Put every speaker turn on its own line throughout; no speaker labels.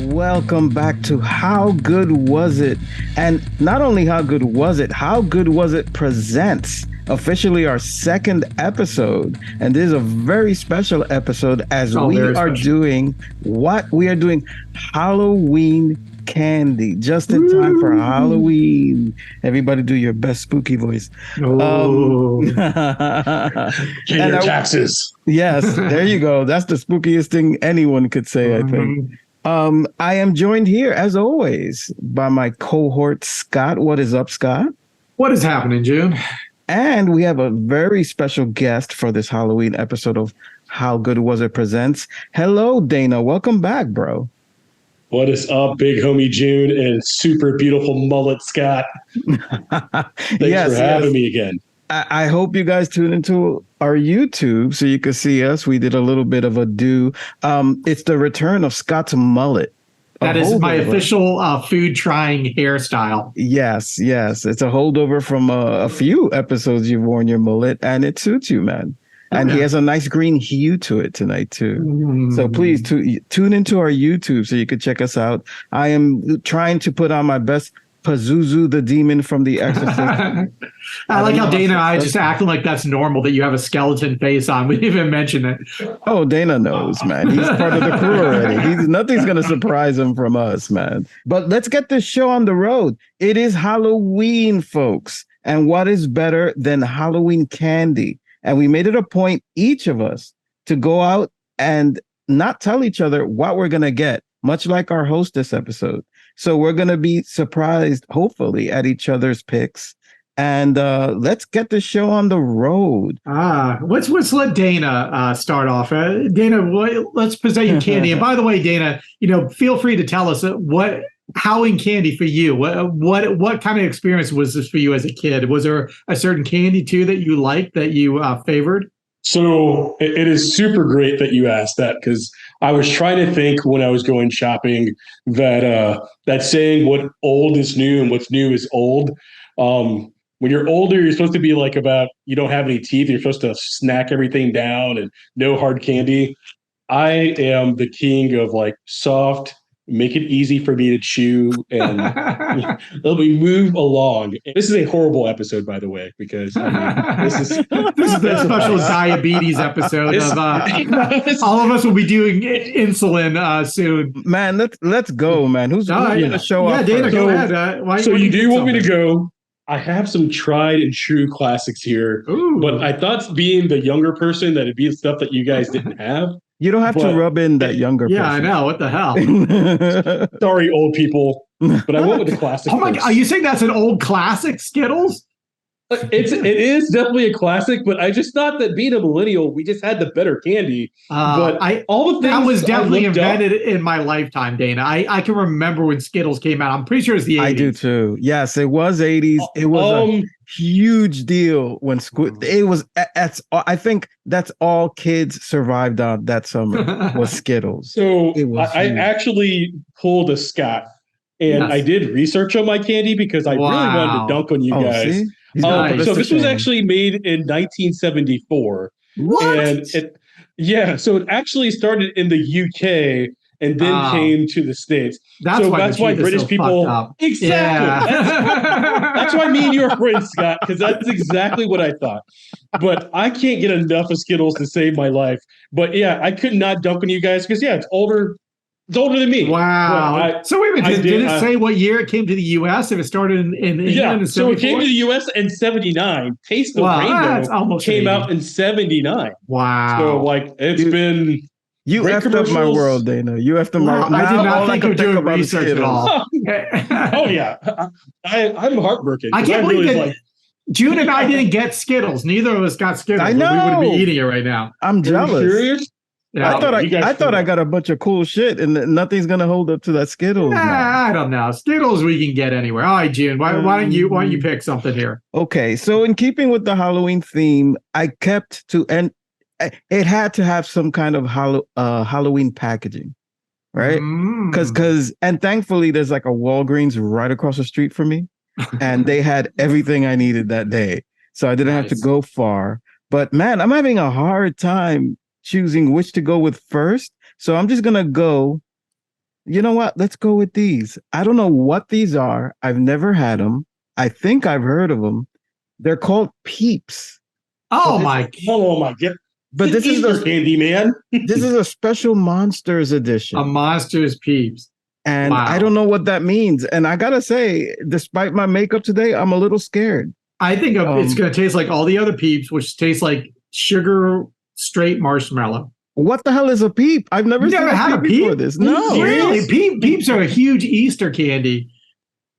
Welcome back to How Good Was It? And not only How Good Was It presents officially our second episode. And this is a very special episode as we are doing Halloween candy just in time for Halloween. Everybody do your best spooky voice.
Pay your taxes.
Yes, there you go. That's the spookiest thing anyone could say, I think. I am joined here, as always, by my cohort, Scott. What is up, Scott?
What is happening, June?
And we have a very special guest for this Halloween episode of How Good Was It Presents. Hello, Dana. Welcome back, bro.
What is up, big homie June and super beautiful mullet Scott? Thanks for having me again.
I hope you guys tune into our YouTube so you can see us. We did a little bit of a do. It's the return of Scott's mullet.
That is my official food trying hairstyle.
Yes. It's a holdover from a few episodes you've worn your mullet, and it suits you, man. And he has a nice green hue to it tonight, too. So please tune into our YouTube so you can check us out. I am trying to put on my best Pazuzu the demon from The Exorcist.
I like how Dana and I just acting like that's normal that you have a skeleton face on. We didn't even mention it.
Oh, Dana knows, man. He's part of the crew already. Nothing's going to surprise him from us, man. But let's get this show on the road. It is Halloween, folks. And what is better than Halloween candy? And we made it a point, each of us, to go out and not tell each other what we're going to get, much like our host this episode. So we're going to be surprised, hopefully, at each other's picks. And let's get the show on the road.
Let's let Dana start off. Dana, let's present you candy. And by the way, Dana, feel free to tell us what Halloween candy for you. What kind of experience was this for you as a kid? Was there a certain candy too that you liked that you favored?
So it is super great that you asked that, because I was trying to think when I was going shopping that saying what old is new and what's new is old. When you're older, you're supposed to be like you don't have any teeth. You're supposed to snack everything down and no hard candy. I am the king of like soft, make it easy for me to chew and let me move along. This is a horrible episode, by the way, because this is
the special diabetes episode of all of us will be doing insulin soon.
Man, let's go, man. Who's going to show up?
Yeah, Dana, go ahead.
So you do want me to go? I have some tried and true classics here.
Ooh.
But I thought, being the younger person, that it'd be stuff that you guys didn't have.
You don't have to rub in that younger person.
Yeah, I know. What the hell?
Sorry, old people. But I went with the classic.
Oh my God. Are you saying that's an old classic, Skittles?
It is definitely a classic, but I just thought that, being a millennial, we just had the better candy.
But all the things that was definitely invented in my lifetime, Dana. I can remember when Skittles came out. I'm pretty sure it's the 80s.
I do too. Yes, it was 80s. It was a huge deal when it was. I think that's all kids survived on that summer was Skittles.
So I actually pulled a Scott, and I did research on my candy because I really wanted to dunk on you guys.
See?
So this was actually made in 1974.
What?
And so it actually started in the UK and then came to the States.
That's why
British people exactly.
Yeah.
That's why me and you are friends, Scott, because that's exactly what I thought. But I can't get enough of Skittles to save my life. But yeah, I could not dunk on you guys because it's older. It's older than me.
Wow. So wait a minute. Did it say what year it came to the U.S.? If it started in England in 74?
So it came to the U.S. in 79. Taste the Rainbow came out in 79.
Wow.
So it's been...
You effed up my world, Dana. You effed up my world.
I did not think of doing research at all.
Oh, yeah. I'm heartbroken.
I can't believe that June and I didn't get Skittles. Neither of us got Skittles.
I know.
We wouldn't be eating it right now.
I'm jealous.
Are you serious?
Yeah, I thought I got a bunch of cool shit, and nothing's gonna hold up to that Skittles.
I don't know. Skittles we can get anywhere. All right, June. Why don't you pick something here?
Okay, so in keeping with the Halloween theme, I kept to, and it had to have some kind of Halloween packaging, right? Because and thankfully there's like a Walgreens right across the street from me, and they had everything I needed that day, so I didn't have to go far. But man, I'm having a hard time choosing which to go with first. So I'm just going to go You know what? Let's go with these. I don't know what these are. I've never had them. I think I've heard of them. They're called Peeps.
Oh my!
Oh my god!
But this is
Easter candy, man.
This is a special Monsters edition.
A Monsters Peeps.
And
Wow.
I don't know what that means. And I gotta say, despite my makeup today, I'm a little scared.
I think it's going to taste like all the other Peeps, which taste like sugar straight marshmallow.
What the hell is a peep? I've never seen
had a peep
before this. No,
really. Peeps are a huge Easter candy.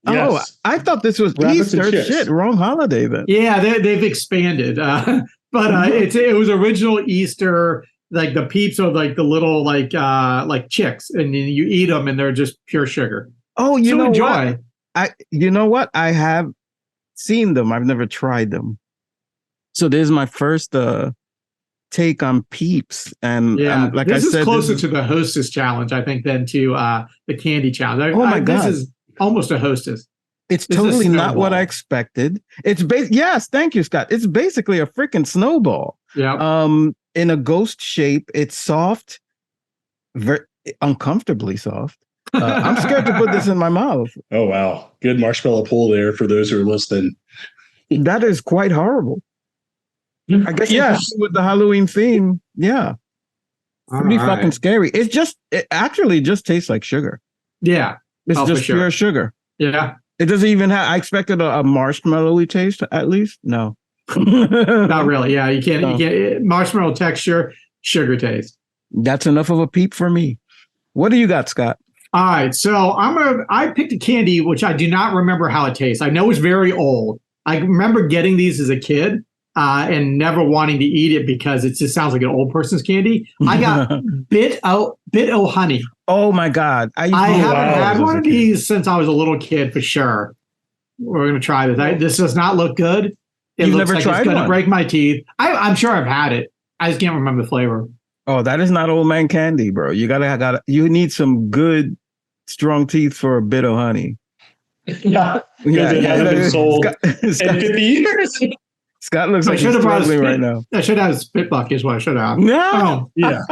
Yes.
Oh, I thought this was
Rabbits and
Easter.
chips.
Shit, wrong holiday then.
Yeah, they've expanded, but it was original Easter. Like the Peeps are like the little like chicks, and you eat them, and they're just pure sugar.
Oh, you know
enjoy.
what? You know what? I have seen them. I've never tried them. So this is my first take on Peeps, and like
this
I said,
is closer to the Hostess challenge, I think, than to the candy challenge.
Oh my god,
this is almost a Hostess.
It's totally not what I expected. It's yes, thank you, Scott. It's basically a freaking snowball.
Yeah.
In a ghost shape. It's soft, very uncomfortably soft. I'm scared to put this in my mouth.
Oh wow, good marshmallow pull there for those who are listening.
That is quite horrible. I guess with the Halloween theme, yeah, pretty fucking scary. It actually just tastes like sugar.
Yeah,
it's just pure sugar.
Yeah,
it doesn't even have. I expected a marshmallowy taste at least. No,
not really. Yeah, you can't. No. You can't. Marshmallow texture, sugar taste.
That's enough of a peep for me. What do you got, Scott?
All right, so I picked a candy which I do not remember how it tastes. I know it's very old. I remember getting these as a kid. And never wanting to eat it because it just sounds like an old person's candy. I got Bit O Honey.
Oh my god!
I haven't had one of these since I was a little kid for sure. We're gonna try this. This does not look good. It looks like it's gonna break my teeth. I'm sure I've had it. I just can't remember the flavor.
Oh, that is not old man candy, bro. You you need some good, strong teeth for a Bit O Honey.
Yeah, it hasn't been sold in 50 years.
Scott looks like he's struggling right now.
I should have spit bucket is what I should have.
No.
Yeah.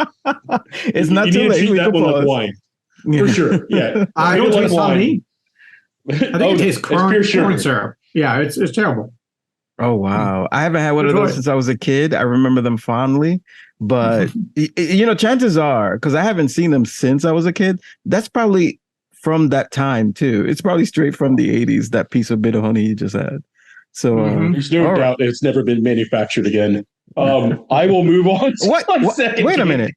It's not too late.
We that one like wine. For sure. Yeah.
I don't taste wine. I think it tastes corn syrup. Yeah, it's terrible.
Oh, wow. I haven't had one of those since I was a kid. I remember them fondly. But, chances are, because I haven't seen them since I was a kid, that's probably from that time, too. It's probably straight from the 80s, that piece of Bit of honey you just had. So
there's no doubt it's never been manufactured again. I will move on.
Wait a minute.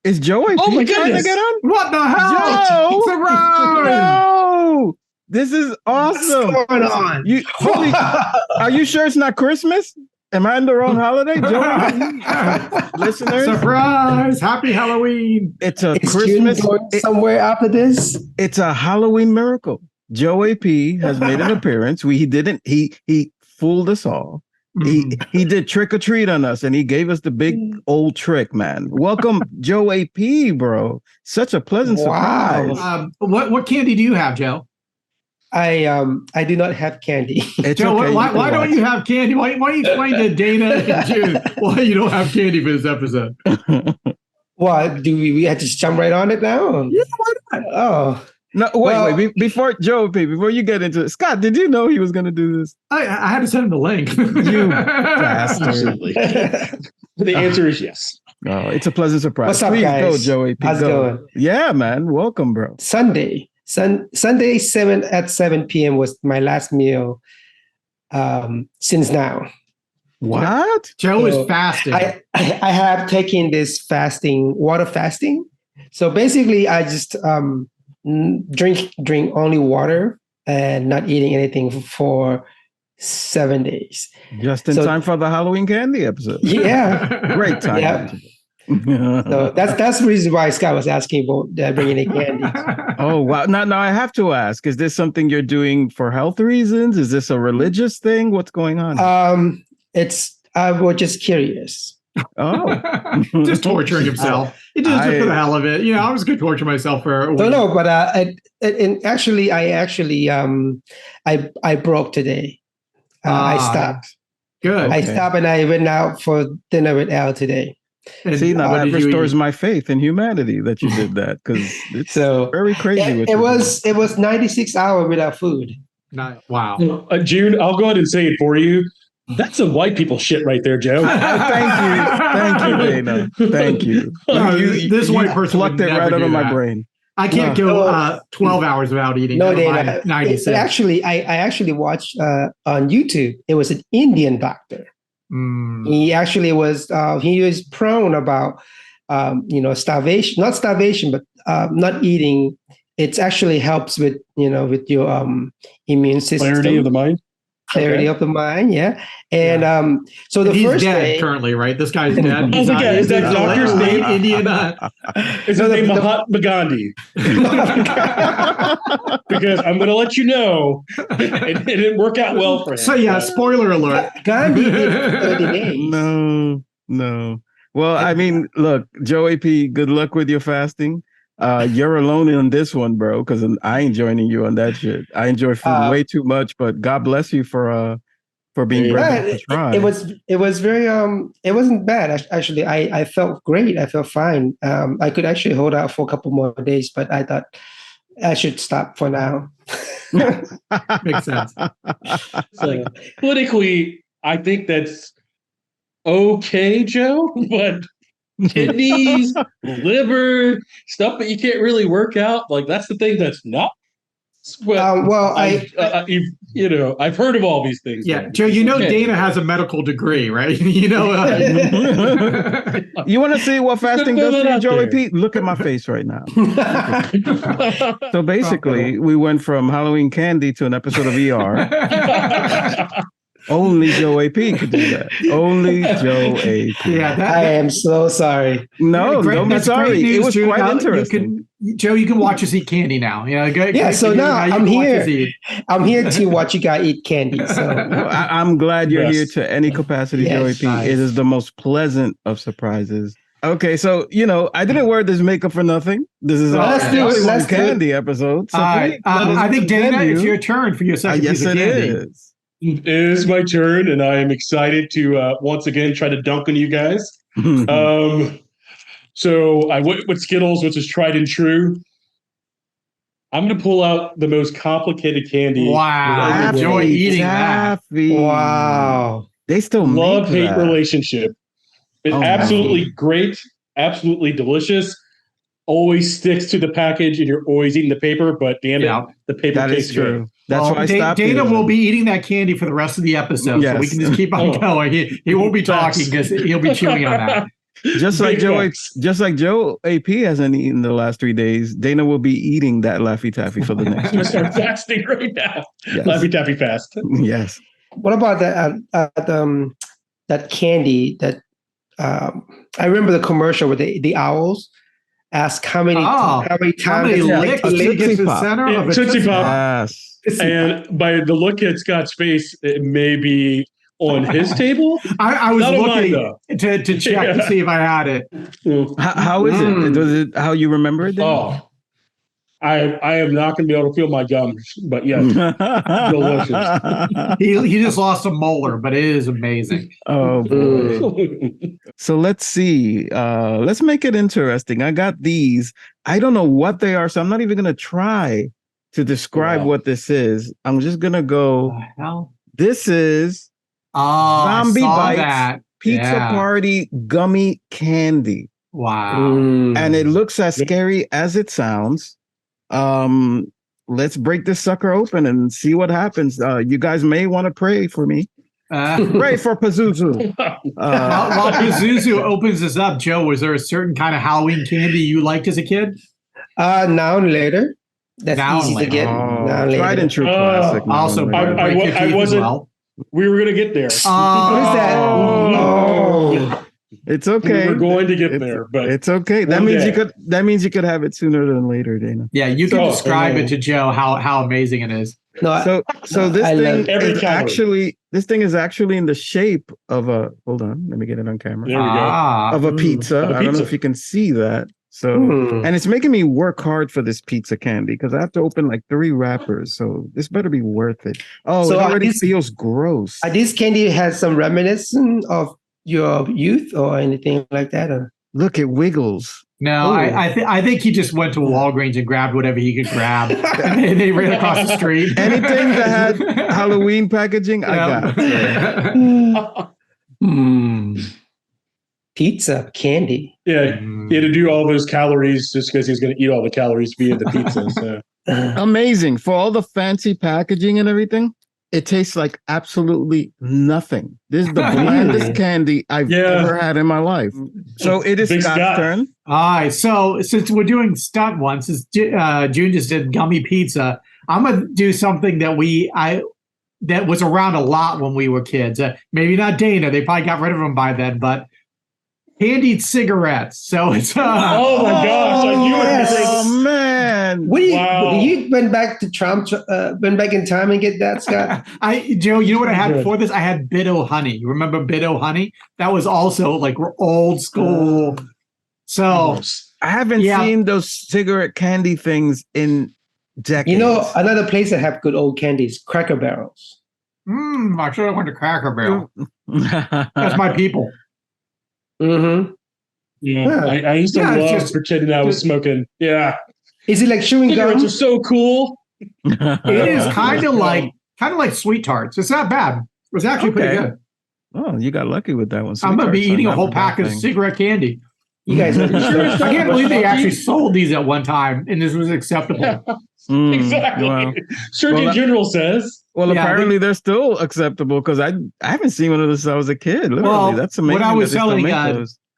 Is Joey
my goodness.
To get on? What the hell? Surprise!
No! This is awesome.
What's going on?
Are you sure it's not Christmas? Am I in the wrong holiday, Joey? Listeners,
surprise! Happy Halloween!
It's Christmas.
Somewhere after this,
it's a Halloween miracle. Joey P has made an appearance. He fooled us all. He did trick or treat on us, and he gave us the big old trick, man. Welcome, Joey P, bro. Such a pleasant surprise.
What candy do you have, Joe?
I do not have candy.
Joe, okay. why don't you have candy? Why don't you explain to Dana and June why you don't have candy for this episode?
What do we have to jump right on it now?
Yeah, why not?
Oh.
No, wait. Before Joe P, before you get into it, Scott, did you know he was going to do this?
I had to send him the link.
You bastard.
Absolutely. The answer is yes.
Oh, it's a pleasant surprise.
What's up,
Please
guys?
go, Joey P.
How's it going?
Yeah, man. Welcome, bro.
Sunday 7 p.m. was my last meal since now.
What?
Joe is fasting.
I have taken this water fasting. So basically, I just drink only water and not eating anything for 7 days.
Just in time for the Halloween candy episode.
Yeah.
Great time.
Yeah. So that's the reason why Scott was asking about bringing in candy.
Oh, wow. Now I have to ask, is this something you're doing for health reasons? Is this a religious thing? What's going on?
I was just curious.
Oh,
just torturing himself. He just for the hell of it. I was going to torture myself for a week.
No, but I broke today. I stopped.
Good.
I stopped and I went out for dinner with Al today.
And
See, now
what
that
did you
restores
eat?
my faith in humanity that you did that, because it's
So
very crazy. what
it
you're
was 96 hours without food.
Wow.
June, I'll go ahead and say it for you. That's some white people shit right there, Joe.
Thank you, Dana. Thank you.
No, this white person
plucked
would
it
never
right out
do
of my
that.
brain.
I can't go 12 hours without eating.
No,
Never
Dana.
mind 96.
Actually, I actually watched on YouTube. It was an Indian doctor.
Mm.
He actually was he was prone about starvation, not starvation, but not eating. It actually helps with with your immune system,
Clarity of the mind.
clarity of the mind. Yeah, and so the
And he's
first
dead
day
currently, right? This guy's dead.
I was like, yeah, is that
he's
doctor's
a late
name?
Indian.
Is his name Mahatma Gandhi? Because I'm going to let you know it didn't work out well for him.
So yeah, spoiler alert.
Gandhi did 30 days.
No. Well, I mean, look, Joe AP, good luck with your fasting. You're alone in this one, bro, because I ain't joining you on that shit. I enjoy food way too much, but God bless you for being brave enough to try.
It was very it wasn't bad actually. I felt great. I felt fine. I could actually hold out for a couple more days, but I thought I should stop for now.
Makes sense.
So, politically, I think that's okay, Joe, but kidneys, liver, stuff that you can't really work out, like that's the thing that's not. Well, I've heard of all these things.
Yeah, Joe, Dana has a medical degree, right?
You want to see what fasting does to you, Joe AP? Look at my face right now. So basically, we went from Halloween candy to an episode of ER. Only Joe AP could do that. Only Joe AP.
Yeah,
I am so sorry.
No, don't be sorry. It was quite interesting.
Joe, you can watch us eat candy now.
So now I'm here. I'm here to watch you guys eat candy. So
I'm glad you're here to any capacity,
Yes,
Joe AP.
nice.
It is the most pleasant of surprises. Okay, so I didn't wear this makake for nothing. This is
let's do
candy episode. So
I think Dana, it's your turn for your second piece of candy.
Yes, it is.
It is my turn, and I am excited to once again try to dunk on you guys. So I went with Skittles, which is tried and true. I'm going to pull out the most complicated candy.
Wow, I enjoy eating that.
Wow.
They still
love-hate relationship. It's absolutely great, absolutely delicious. Always sticks to the package, and you're always eating the paper. But damn it, the paper tastes true.
That's why I stopped.
Dana will be eating that candy for the rest of the episode, so we can just keep on going. He won't be talking because he'll be chewing on that.
Just like Joe AP hasn't eaten the last 3 days, Dana will be eating that Laffy Taffy for the next.
I'm gonna start fasting right now. Yes. Laffy Taffy fast.
Yes.
What about that candy that I remember the commercial with the owls? Ask how many times
licks to get to the center of a
Tootsie Pop.
Yes.
And by the look at Scott's face, it may be on his table.
I was looking to check to see if I had it.
How is it? Was it how you remember it? Then?
Oh, I am not going to be able to feel my gums, but yes, delicious.
He just lost a molar, but it is amazing.
Oh boy. So let's see. Let's make it interesting. I got these. I don't know what they are, so I'm not even going to try to describe what this is. I'm just going to go. This is Zombie Bites Pizza Party Gummy Candy.
Wow.
And it looks as scary as it sounds. Let's break this sucker open and see what happens. You guys may want to pray for me. Pray for Pazuzu.
While Pazuzu opens this up, Joe, was there a certain kind of Halloween candy you liked as a kid?
Now and later. That's easy to get.
Tried and true classic.
Also,
I wasn't.
Well.
We were going to get there.
What is that?
Oh. It's okay.
We're going to get there, but
it's okay. That means you could have it sooner than later, Dana.
Yeah, you can describe it to Joe how amazing it is.
So this thing is actually in the shape of a. Hold on, let me get it on camera.
There we go.
Of a pizza. I don't know if you can see that. So, and it's making me work hard for this pizza candy because I have to open like 3 wrappers. So this better be worth it. Oh, so it already feels gross.
This candy has some reminiscence of your youth or anything like that? Or?
Look, it wiggles.
No,
Ooh.
I think he just went to Walgreens and grabbed whatever he could grab, and they ran across the street.
Anything that had Halloween packaging, I got. So.
Pizza, candy.
Yeah, he had to do all those calories just because he was going to eat all the calories via the pizza. So.
Amazing. For all the fancy packaging and everything, it tastes like absolutely nothing. This is the blandest candy I've ever had in my life. So it is Scott's turn.
All right. So since we're doing stunt ones, since June just did gummy pizza, I'm gonna do something that that was around a lot when we were kids. Maybe not Dana. They probably got rid of them by then, but candied cigarettes. So it's
oh my gosh!
Oh man!
You went back to Trump, went back in time and get that, Scott?
Joe, you know what I had before this? I had Bit-O Honey. You remember Bit-O Honey? That was also like old school. So
I haven't seen those cigarette candy things in decades.
You know, another place that have good old candies, Cracker Barrels.
I should have went to Cracker Barrel. That's my people.
Mm-hmm.
Yeah, I used to love pretending I was smoking. Yeah.
Is it like chewing gum?
Cigarettes are so cool.
It is kind of like sweet tarts. It's not bad. It was actually pretty good.
Oh, you got lucky with that one.
I'm gonna be eating a whole pack of cigarette candy.
You guys,
I can't believe they actually sold these at one time, and this was acceptable.
Exactly. Wow. Surgeon General says.
Well, apparently they're still acceptable because I haven't seen one of those since I was a kid. Literally, that's amazing.
What I was telling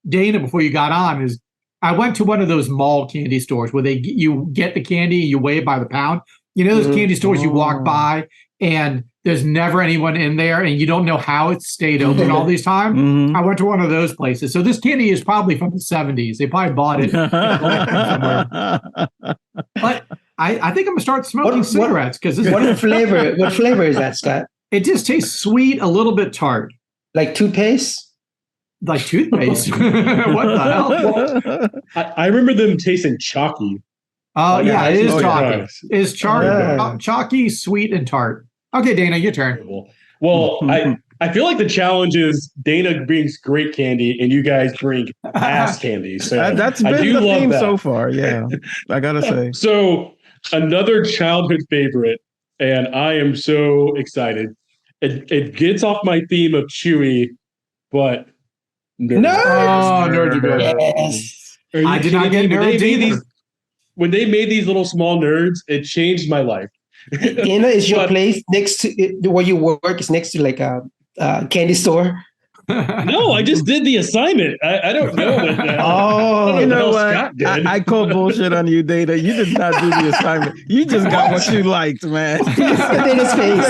Dana before you got on is I went to one of those mall candy stores where you get the candy and you weigh it by the pound. You know those candy stores you walk by and there's never anyone in there and you don't know how it's stayed open all these times. I went to one of those places. So this candy is probably from the 70s. They probably bought it. But I think I'm gonna start smoking cigarettes because
what flavor? What flavor is that, Scott?
It just tastes sweet, a little bit tart,
like toothpaste.
Like toothpaste. What the hell?
I remember them tasting chalky.
Oh yeah, it is chalky. It's chalky, sweet, and tart. Okay, Dana, your turn.
Well, I feel like the challenge is Dana brings great candy and you guys bring ass candy. So
that's been the theme so far. Yeah, I gotta say.
So another childhood favorite, and I am so excited. It gets off my theme of Chewy, but nerds.
Nerds are good.
Yes.
I did not get nerds either.
When they made these little small nerds, it changed my life.
Dana, is your place next to where you work? Is next to like a candy store?
No, I just did the assignment. I don't know what.
You know what? I call bullshit on you, Dana. You did not do the assignment. You just got what you liked, man.
Dana's face.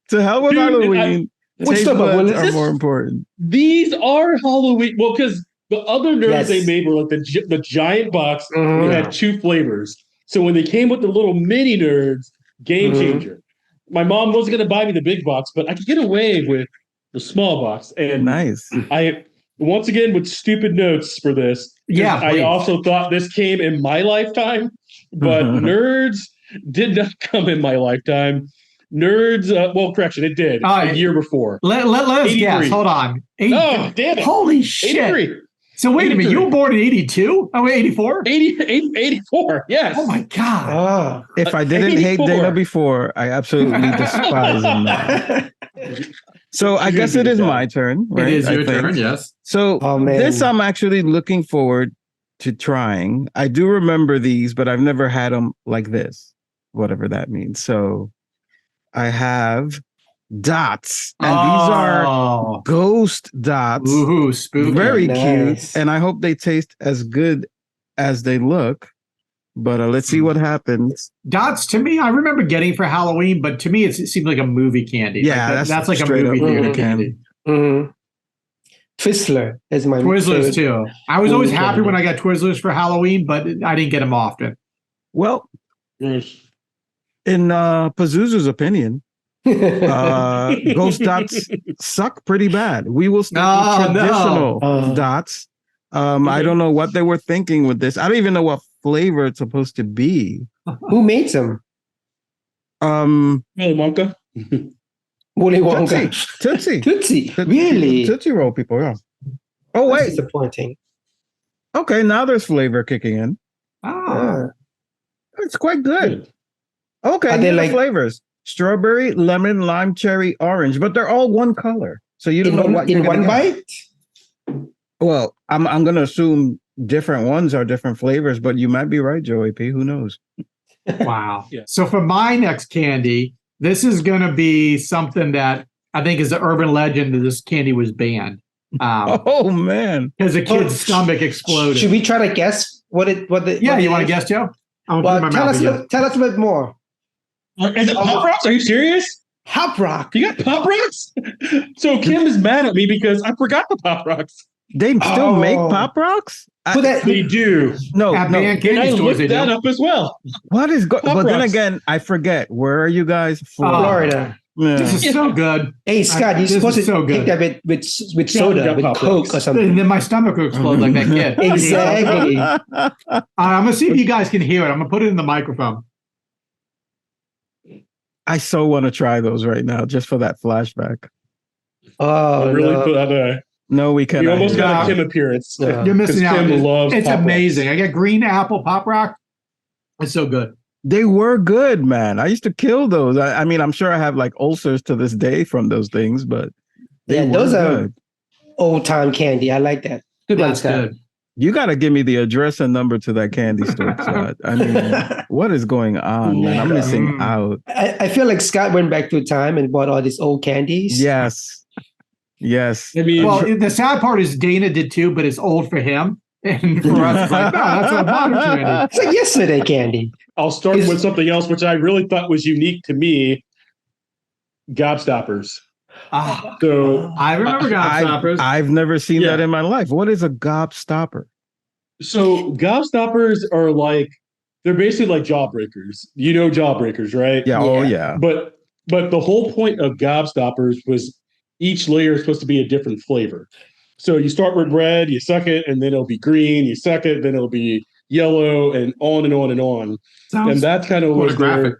To hell with Halloween. Taste buds are more important.
These are Halloween. Well, because the other nerds they made were like the giant box. They had 2 flavors. So when they came with the little mini nerds, game changer. My mom wasn't going to buy me the big box, but I could get away with the small box. And
nice.
I once again with stupid notes for this.
Yeah,
I also thought this came in my lifetime, but nerds did not come in my lifetime. Nerds, correction, it did a year before.
Let us guess. Hold on.
Oh, damn it.
Holy shit.
83.
So wait a minute, you were born in 82? Oh, wait, 84?
84, yes.
Oh my God.
If I didn't 84. Hate Dana before, I absolutely despise him now. So I guess it is my turn, right?
It is your turn, yes.
So this I'm actually looking forward to trying. I do remember these, but I've never had them like this, whatever that means. So I have dots, and these are ghost dots.
Ooh, spooky.
Very cute, and I hope they taste as good as they look. But let's see what happens.
Dots, to me, I remember getting for Halloween, but to me, it seemed like a movie candy.
Yeah,
that's like a movie theater candy.
Twizzler is my
Twizzlers too. I was always happy when I got Twizzlers for Halloween, but I didn't get them often.
Well, in Pazuzu's opinion, ghost dots suck pretty bad. We will stick with traditional dots. I don't know what they were thinking with this. I don't even know what flavor it's supposed to be.
Who made them?
Willy Wonka.
Willy Wonka.
Tootsie.
Tootsie. Really?
Tootsie Roll people, yeah. Oh,
That's
wait.
disappointing.
Okay, now there's flavor kicking in.
Ah.
It's quite good. Okay,
Are they
here are the
like-
flavors. Strawberry, lemon, lime, cherry, orange, but they're all one color. So you don't know what you're
in one
gonna get.
bite?
Well, I'm gonna assume different ones are different flavors, but you might be right, Joey P. Who knows?
Wow.
Yeah.
So for my next candy, this is going to be something that I think is the urban legend that this candy was banned.
Oh man.
Because a kid's stomach exploded.
Should we try to guess what
you
what
want to guess, Joe? I'm gonna
Well,
put my mouth again.
tell us a bit more.
Is it Pop Rocks? Are you serious?
Hop Rock.
You got Pop Rocks? So Kim is mad at me because I forgot the Pop Rocks.
They still make Pop Rocks?
Put that,
They do.
No,
At
no.
band
And
candy
I
stores,
looked
they
that
do.
up as well.
What is going?
Pop
But then
Rocks.
again, I forget. Where are you guys?
Florida.
This
Yeah.
is so good.
Hey, Scott, you're
This
supposed
is
to
so
take
good.
that with
Yeah,
soda,
we
with
got Pop
Coke
Rocks.
or something.
And then my stomach will explode like that kid.
Exactly.
I'm going to see if you guys can hear it. I'm going to put it in the microphone.
I so want to try those right now, just for that flashback.
Oh,
I really
no.
put that.
No, we cannot.
You almost
hear
got
it.
a Kim appearance.
No.
You're missing out.
Kim loves
It's
Pop Rocks.
amazing. I got green apple pop rock. It's so good.
They were good, man. I used to kill those. I mean, I'm sure I have like ulcers to this day from those things, but they
Yeah,
were
those are
good.
old time candy. I like that. Good one,
That's
Scott.
good.
You got to give me the address and number to that candy store. Scott. I mean, what is going on, man? I'm missing
Mm.
out.
I feel like Scott went back through time and bought all these old candies.
Yes. Yes.
I mean,
Well, the sad part is Dana did too, but it's old for him. And for us, it's like, oh, that's a modern candy.
It's like yesterday candy.
I'll start with something else, which I really thought was unique to me. Gobstoppers.
Ah,
So,
I remember Gobstoppers.
I've never seen
Yeah.
that in my life. What is a gobstopper?
so Gobstoppers are like, they're basically like jawbreakers. You know jawbreakers, right?
Yeah. Oh,
Yeah.
yeah.
But the whole point of Gobstoppers was each layer is supposed to be a different flavor. So you start with red, you suck it, and then it'll be green. You suck it, then it'll be yellow, and on and on and on.
Sounds
And that's kind of what
pornographic.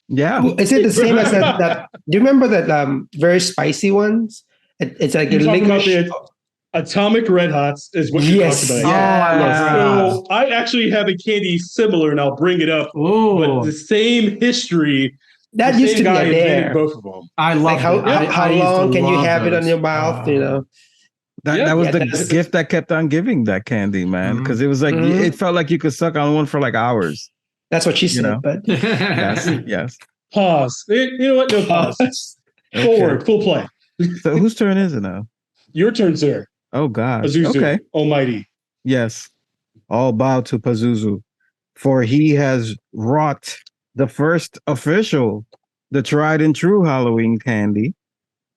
Yeah.
Is it the same as that? Do you remember that very spicy ones? It's like a
You're talking about
licorice.
the Atomic Red Hots is what you
Yes.
talked
Oh,
about.
I love
So I actually have a candy similar, and I'll bring it up. But
Oh,
the same history.
That
the
used to
same
be
guy
a
invented
dare.
both of them.
I love
Like how long can you have it on your mouth? You know.
That was
Yeah,
the
that's-
gift that kept on giving that candy, man.
Mhm.
Because it was like,
Mhm.
it felt like you could suck on one for like hours.
That's what she said.
know.
But
Yes. Yes.
Pause. You know what? No pause.
Okay.
Forward. Full play.
So whose turn is it now?
Your turn, sir.
Oh, God.
Pazuzu.
Okay.
Almighty.
Yes. All bow to Pazuzu, for he has wrought the first official, the tried and true Halloween candy,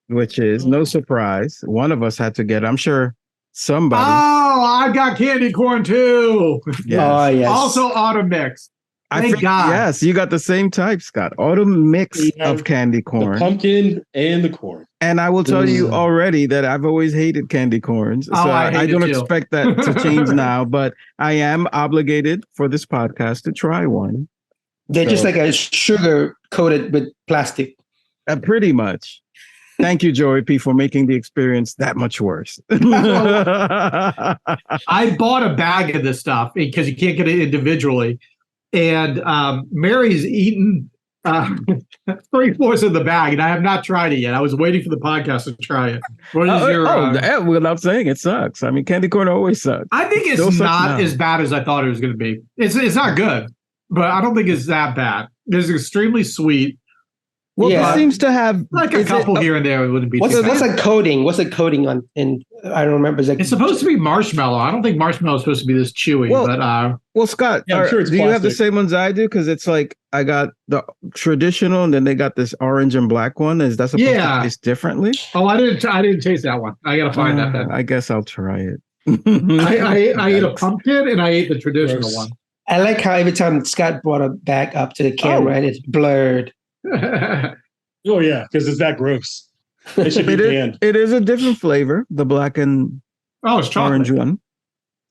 which is no surprise. One of us had to get, I'm sure somebody.
Oh, I got candy corn too.
Yes.
Oh yes.
Also autumn mix. Thank God.
Yes, you got the same type, Scott. Autumn mix
We have
of candy
The
corn.
pumpkin and the corn.
And I will tell you
Mm.
already that I've always hated candy corns. So
Oh, I hate
I don't
it too.
expect that to change now, but I am obligated for this podcast to try one.
They're just
So-
like a sugar coated with plastic.
Pretty much. Thank you, Joey P, for making the experience that much worse.
I bought a bag of this stuff because you can't get it individually. And Mary's eaten 3/4 of the bag, and I have not tried it yet. I was waiting for the podcast to try it. What is your?
yeah, without saying it sucks. I mean, candy corn always sucks.
I think
Still
it's
sucks
not
now.
as bad as I thought it was going to be. It's not good, but I don't think it's that bad. It's extremely sweet.
Well,
Yeah.
it seems to have
Like a
is it-
couple here and there, it wouldn't be.
What's
too bad.
a coating? What's a coating on? And I don't remember. It's like
It's supposed to be marshmallow. I don't think marshmallow is supposed to be this chewy,
Well,
but
Well, Scott,
Yeah, I'm sure it's
do you have the
plastic.
same ones I do? Because it's like I got the traditional, and then they got this orange and black one. Is that supposed
Yeah.
to taste differently?
oh, I didn't taste that one. I gotta find that. Then.
I guess I'll try it.
I ate a pumpkin and I ate the traditional
Gross.
one.
I like how every time Scott brought it back up to the camera and it's blurred.
Oh, yeah, because it's that gross. It should be
It is,
banned.
it is a different flavor, the black and
Oh, it's chocolate.
orange one.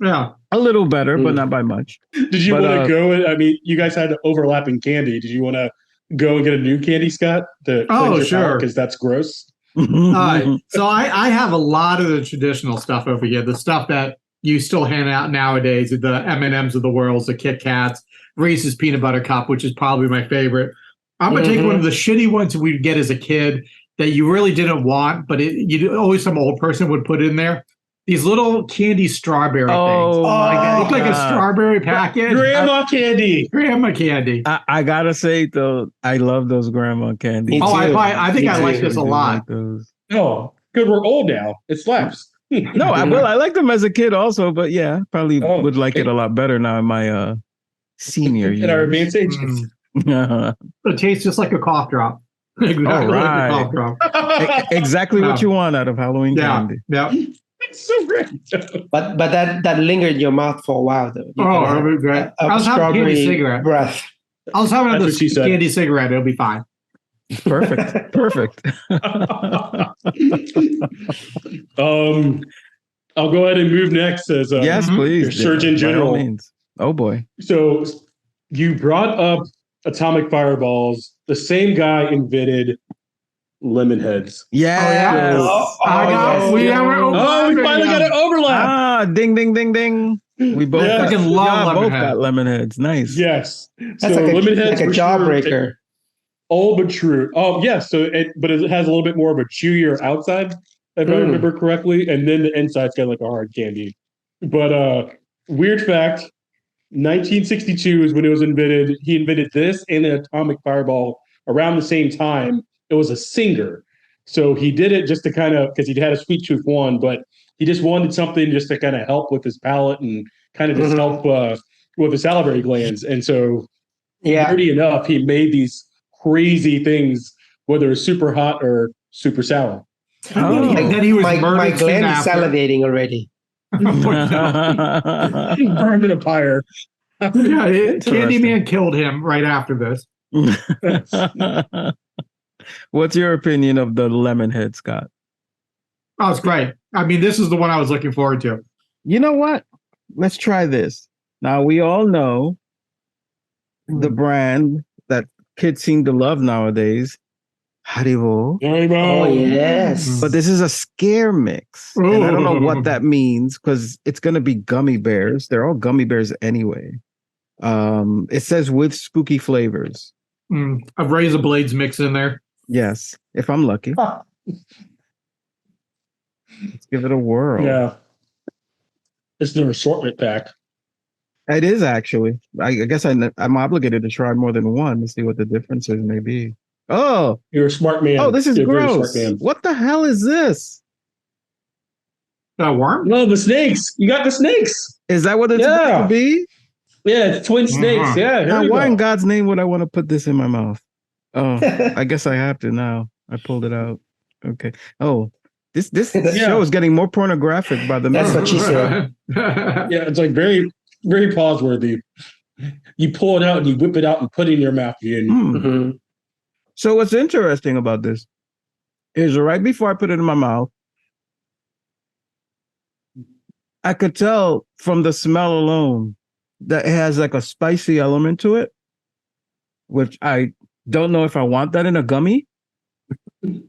Yeah.
A little better, but
Mm.
not by much.
Did you
But,
want to go? I mean, you guys had overlapping candy. Did you want to go and get a new candy, Scott?
Sure.
Because that's gross.
All right. So I have a lot of the traditional stuff over here, the stuff that you still hand out nowadays, the M&Ms of the world, the Kit Kats, Reese's Peanut Butter Cup, which is probably my favorite. I'm going to take one of the shitty ones we'd get as a kid that you really didn't want, but always some old person would put in there. These little candy strawberry things.
Oh my God.
Look like a strawberry package.
Grandma candy.
Grandma candy.
I gotta say though, I love those grandma candies.
I think I like this a lot.
Oh, because we're old now. It slaps.
No, I liked them as a kid also, but yeah, probably would like it a lot better now in my senior year.
In our advanced ages.
It tastes just like a cough drop. Exactly like a cough drop.
Exactly what you want out of Halloween candy.
Yeah.
It's so great.
But that lingered in your mouth for a while, though.
That would be great. I was having a candy cigarette.
Breath.
I was having a candy cigarette. It'll be fine.
Perfect.
I'll go ahead and move next as
yes, please.
Your Surgeon General.
Oh boy.
So you brought up atomic fireballs. The same guy invented lemon heads.
Yeah.
We
finally got an overlap.
Ding, ding, ding, ding. We both got lemon heads. Nice.
Yes.
That's so lemon heads like a jawbreaker.
Sure. Old but true. Oh, yes. So but it has a little bit more of a chewier outside, if I remember correctly, and then the inside's got like a hard candy. But weird fact: 1962 is when it was invented. He invented this and an atomic fireball around the same time. It was a singer. So he did it just to kind of, because he had a sweet tooth one, but he just wanted something just to kind of help with his palate and kind of just help with the salivary glands. And so, dirty enough, he made these crazy things, whether it's super hot or super sour.
And then he was
my gland is salivating already.
Burned in a pyre.
Candyman killed him right after this.
What's your opinion of the lemon head, Scott?
Oh, it's great. I mean, this is the one I was looking forward to.
You know what? Let's try this. Now, we all know the brand that kids seem to love nowadays, Haribo.
Oh, yes.
But this is a scare mix. And I don't know what that means because it's going to be gummy bears. They're all gummy bears anyway. It says with spooky flavors.
I've razor blades mixed in there.
Yes, if I'm lucky. Let's give it a whirl.
Yeah. It's an assortment pack.
It is actually. I guess I'm obligated to try more than one to see what the differences may be. Oh,
you're a smart man.
Oh, this is gross. What the hell is this?
A worm?
No, the snakes. You got the snakes.
Is that what it's supposed to be?
Yeah, it's twin snakes. Yeah.
Now, why in God's name would I want to put this in my mouth? Oh, I guess I have to now. I pulled it out. Okay. Oh, this show is getting more pornographic by the minute.
That's what she said.
Yeah, it's like very, very pause-worthy. You pull it out and you whip it out and put it in your mouth again.
So what's interesting about this is right before I put it in my mouth, I could tell from the smell alone that it has like a spicy element to it, which I don't know if I want that in a gummy.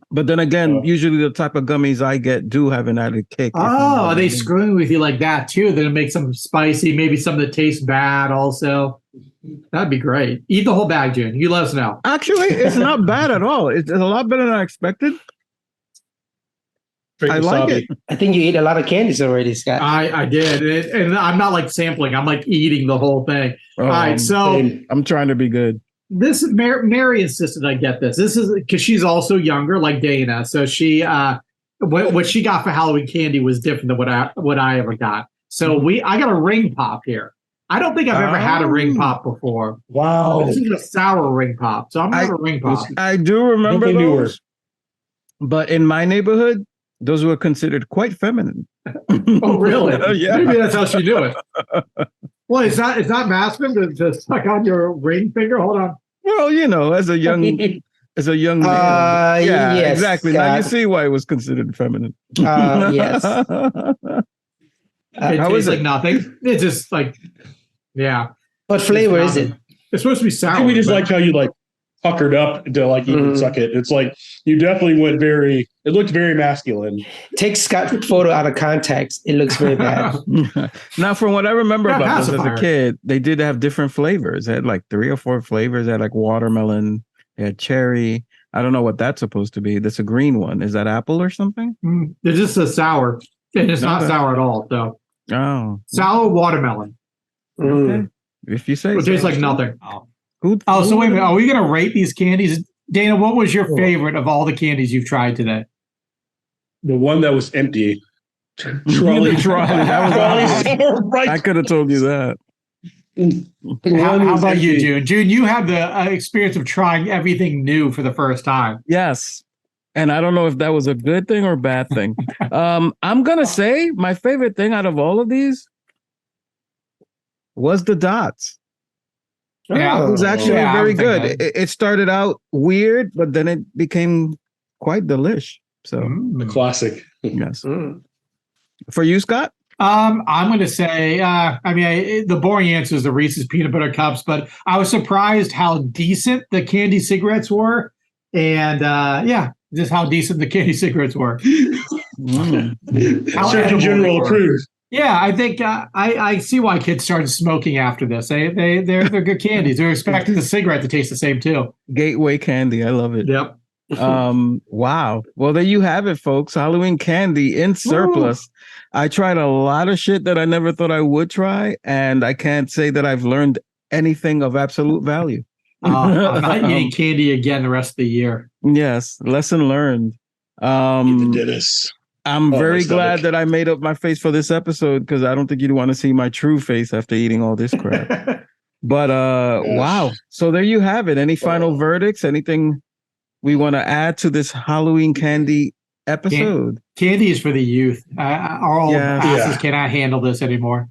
But then again, usually the type of gummies I get do have an added kick.
Oh, are they screwing with you like that too? Then it makes them spicy, maybe some that taste bad also. That'd be great. Eat the whole bag, June. You let us know.
Actually, it's not bad at all. It's a lot better than I expected. I like it.
I think you ate a lot of candies already, Scott.
I did. And I'm not like sampling. I'm like eating the whole thing. All right. So
I'm trying to be good.
This Mary insisted I get this. This is because she's also younger, like Dana. So she, what she got for Halloween candy was different than what I ever got. So I got a ring pop here. I don't think I've ever had a ring pop before.
Wow.
This is a sour ring pop. So I'm gonna have a ring pop.
I do remember those, but in my neighborhood, those were considered quite feminine.
Oh, really?
Yeah.
Maybe that's how she do it. Well, is that masculine to suck on your ring finger? Hold on.
Well, you know, as a young man. Yeah, yes, exactly. Now you see why it was considered feminine.
Yes.
It tastes like nothing. It's just like, yeah.
What flavor is it?
It's supposed to be sour.
We just like how you like puckered up to like even suck it. It's like you definitely went it looked very masculine.
Take Scott's photo out of context. It looks very bad.
Now, from what I remember
Yeah,
about this as a
pacifier.
kid, they did have different flavors. They had like 3 or 4 flavors. They had like watermelon, they had cherry. I don't know what that's supposed to be. That's a green one. Is that apple or something?
It's just a sour, and it's not
Okay.
sour at all. So
Oh,
sour watermelon.
okay. If you say
It
so.
tastes like nothing.
Oh,
So wait a minute. Are we going to rate these candies? Dana, what was your favorite of all the candies you've tried today?
The one that was empty.
Trolley. That was obvious.
Right.
I could have told you that.
How about you, June? June, you had the experience of trying everything new for the first time.
Yes. And I don't know if that was a good thing or a bad thing. I'm going to say my favorite thing out of all of these was the dots.
Yeah.
It was actually
Yeah,
very
I'm thinking
good.
that.
It started out weird, but then it became quite delish. So,
The classic.
yes. For you, Scott?
I'm going to say, the boring answer is the Reese's peanut butter cups, but I was surprised how decent the candy cigarettes were. And just how decent the candy cigarettes were.
Surgeon General approved.
Yeah, I think I see why kids started smoking after this. They're good candies. They're expecting the cigarette to taste the same too.
Gateway candy. I love it.
Yep.
Wow. Well, there you have it, folks. Halloween candy in surplus. Ooh. I tried a lot of shit that I never thought I would try, and I can't say that I've learned anything of absolute value.
I'm not eating candy again the rest of the year.
Yes, lesson learned.
The dentist.
I'm very glad that I made up my face for this episode, because I don't think you'd want to see my true face after eating all this crap. But wow. So there you have it. Any final verdicts? Anything we want to add to this Halloween candy episode?
Candy is for the youth. Our old asses cannot handle this anymore.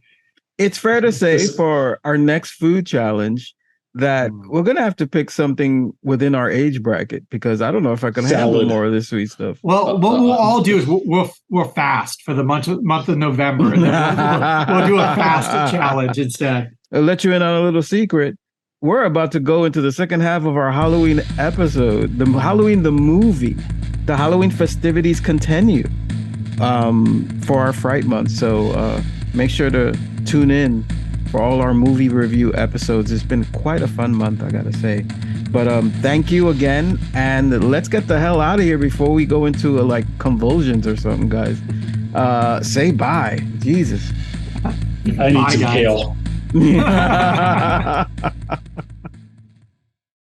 It's fair to say for our next food challenge that we're going to have to pick something within our age bracket, because I don't know if I can handle more of this sweet stuff.
Well, what we'll all do is we'll fast for the month of November. And then we'll do a fast challenge instead.
I'll let you in on a little secret. We're about to go into the second half of our Halloween episode, the movie. The Halloween festivities continue for our Fright Month. So make sure to tune in for all our movie review episodes. It's been quite a fun month, I gotta say. But thank you again, and let's get the hell out of here before we go into like convulsions or something, guys. Say bye. Jesus.
I need some kale.